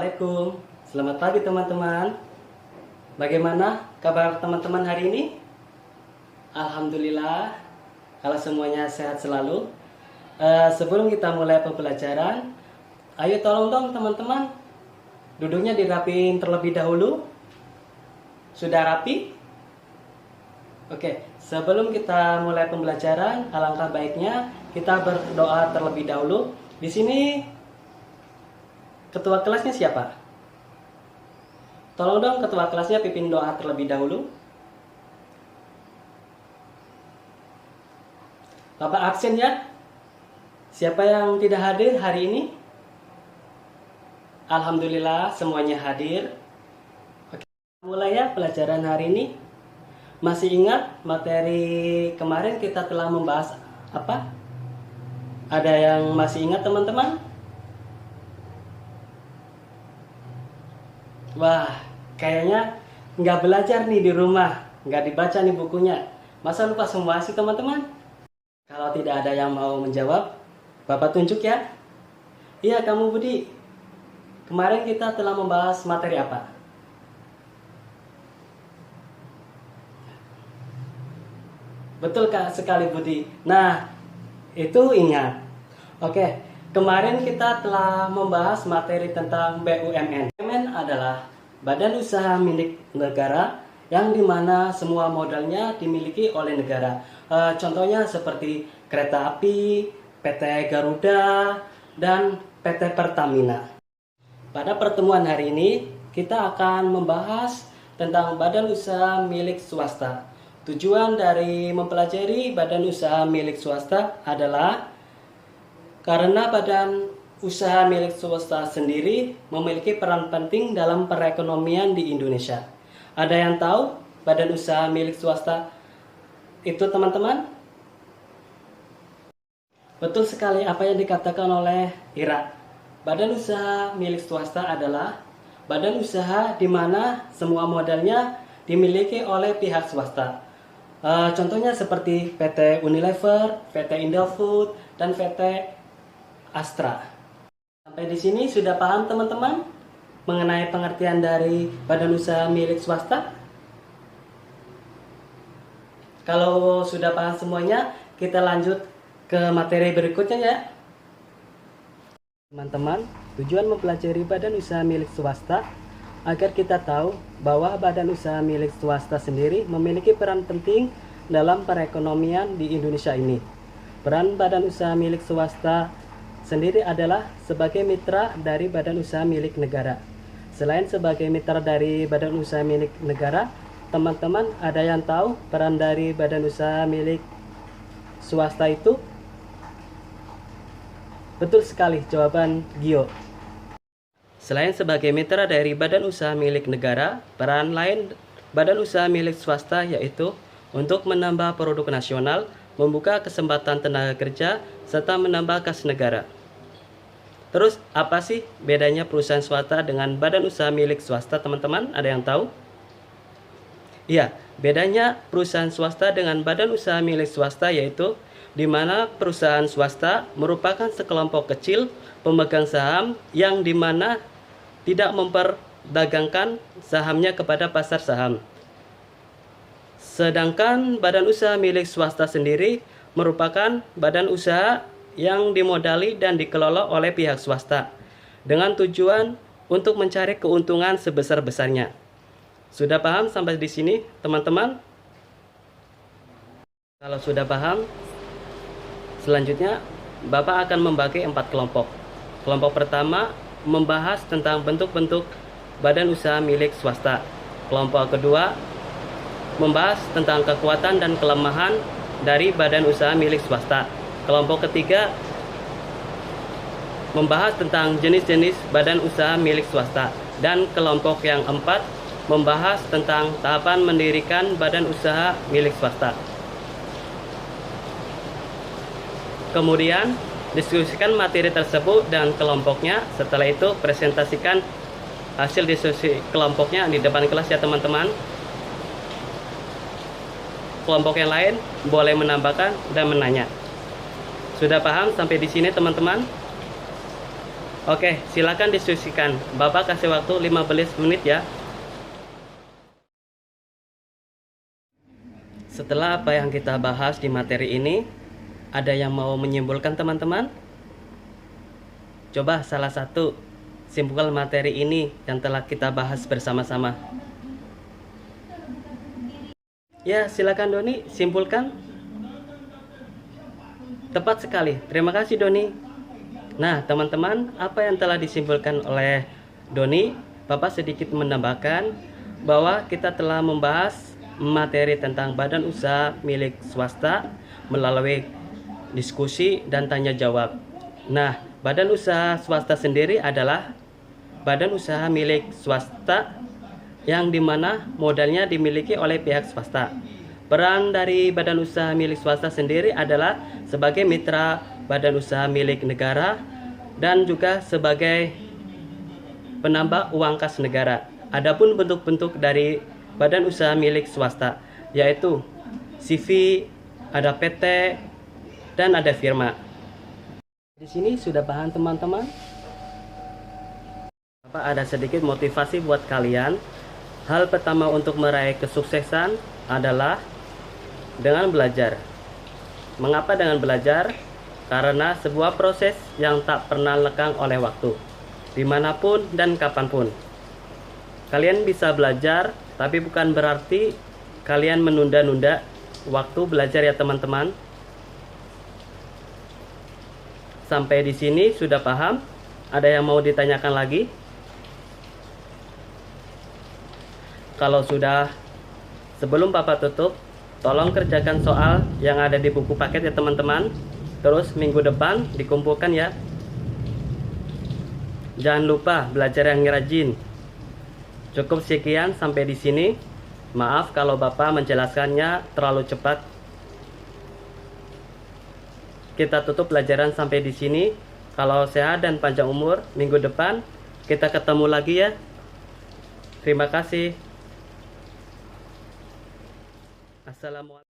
Assalamualaikum, selamat pagi teman-teman. Bagaimana kabar teman-teman hari ini? Alhamdulillah, kalau semuanya sehat selalu. Sebelum kita mulai pembelajaran, ayo tolong dong teman-teman, duduknya dirapiin terlebih dahulu. Sudah rapi? Oke, sebelum kita mulai pembelajaran, alangkah baiknya kita berdoa terlebih dahulu. Di sini ketua kelasnya siapa? Tolong dong ketua kelasnya pimpin doa terlebih dahulu. Bapak absen ya? Siapa yang tidak hadir hari ini? Alhamdulillah semuanya hadir. Oke, mulai ya pelajaran hari ini. Masih ingat materi kemarin kita telah membahas apa? Ada yang masih ingat teman-teman? Wah, kayaknya nggak belajar nih di rumah, nggak dibaca nih bukunya. Masa lupa semua sih teman-teman? Kalau tidak ada yang mau menjawab, Bapak tunjuk ya. Iya, kamu Budi. Kemarin kita telah membahas materi apa? Betul Kak sekali Budi. Nah, itu ingat. Oke, kemarin kita telah membahas materi tentang BUMN. BUMN adalah badan usaha milik negara yang dimana semua modalnya dimiliki oleh negara. Contohnya seperti kereta api, PT Garuda, dan PT Pertamina. Pada pertemuan hari ini, kita akan membahas tentang badan usaha milik swasta. Tujuan dari mempelajari badan usaha milik swasta adalah karena badan usaha milik swasta sendiri memiliki peran penting dalam perekonomian di Indonesia. Ada yang tahu badan usaha milik swasta itu teman-teman? Betul sekali apa yang dikatakan oleh Ira. Badan usaha milik swasta adalah badan usaha di mana semua modalnya dimiliki oleh pihak swasta. Contohnya seperti PT Unilever, PT Indofood, dan PT Astra. Sampai di sini sudah paham teman-teman mengenai pengertian dari badan usaha milik swasta? Kalau sudah paham semuanya, kita lanjut ke materi berikutnya ya. Teman-teman, tujuan mempelajari badan usaha milik swasta agar kita tahu bahwa badan usaha milik swasta sendiri memiliki peran penting dalam perekonomian di Indonesia ini. Peran badan usaha milik swasta sendiri adalah sebagai mitra dari badan usaha milik negara. Selain sebagai mitra dari badan usaha milik negara, teman-teman ada yang tahu peran dari badan usaha milik swasta itu? Betul sekali jawaban Gio. Selain sebagai mitra dari badan usaha milik negara, peran lain badan usaha milik swasta yaitu untuk menambah produk nasional, membuka kesempatan tenaga kerja, serta menambah kas negara. Terus apa sih bedanya perusahaan swasta dengan badan usaha milik swasta teman-teman? Ada yang tahu? Iya, bedanya perusahaan swasta dengan badan usaha milik swasta yaitu di mana perusahaan swasta merupakan sekelompok kecil pemegang saham yang di mana tidak memperdagangkan sahamnya kepada pasar saham. Sedangkan badan usaha milik swasta sendiri merupakan badan usaha yang dimodali dan dikelola oleh pihak swasta dengan tujuan untuk mencari keuntungan sebesar-besarnya. Sudah paham sampai di sini, teman-teman? Kalau sudah paham, selanjutnya Bapak akan membagi 4 kelompok. Kelompok pertama membahas tentang bentuk-bentuk badan usaha milik swasta. Kelompok kedua membahas tentang kekuatan dan kelemahan dari badan usaha milik swasta. Kelompok ketiga membahas tentang jenis-jenis badan usaha milik swasta. Dan kelompok yang keempat membahas tentang tahapan mendirikan badan usaha milik swasta. Kemudian diskusikan materi tersebut dan kelompoknya. Setelah itu presentasikan hasil diskusi kelompoknya di depan kelas ya teman-teman. Kelompok yang lain boleh menambahkan dan menanya. Sudah paham sampai di sini teman-teman? Oke, silakan diskusikan. Bapak kasih waktu 15 menit ya. Setelah apa yang kita bahas di materi ini, ada yang mau menyimpulkan teman-teman? Coba salah satu simpulkan materi ini yang telah kita bahas bersama-sama. Ya, silakan Doni, simpulkan. Tepat sekali. Terima kasih Doni. Nah, teman-teman, apa yang telah disimpulkan oleh Doni, Bapak sedikit menambahkan bahwa kita telah membahas materi tentang badan usaha milik swasta melalui diskusi dan tanya jawab. Nah, badan usaha swasta sendiri adalah badan usaha milik swasta yang dimana modalnya dimiliki oleh pihak swasta. Peran dari badan usaha milik swasta sendiri adalah sebagai mitra badan usaha milik negara dan juga sebagai penambah uang kas negara. Adapun bentuk-bentuk dari badan usaha milik swasta yaitu CV, ada PT, dan ada firma. Di sini sudah paham teman-teman? Ada sedikit motivasi buat kalian. Hal pertama untuk meraih kesuksesan adalah dengan belajar. Mengapa dengan belajar? Karena sebuah proses yang tak pernah lekang oleh waktu, dimanapun dan kapanpun. Kalian bisa belajar, tapi bukan berarti kalian menunda-nunda waktu belajar ya teman-teman. Sampai di sini sudah paham? Ada yang mau ditanyakan lagi? Kalau sudah, sebelum Bapak tutup, tolong kerjakan soal yang ada di buku paket ya teman-teman. Terus minggu depan dikumpulkan ya. Jangan lupa belajar yang rajin. Cukup sekian sampai di sini. Maaf kalau Bapak menjelaskannya terlalu cepat. Kita tutup pelajaran sampai di sini. Kalau sehat dan panjang umur, minggu depan kita ketemu lagi ya. Terima kasih. Assalamualaikum.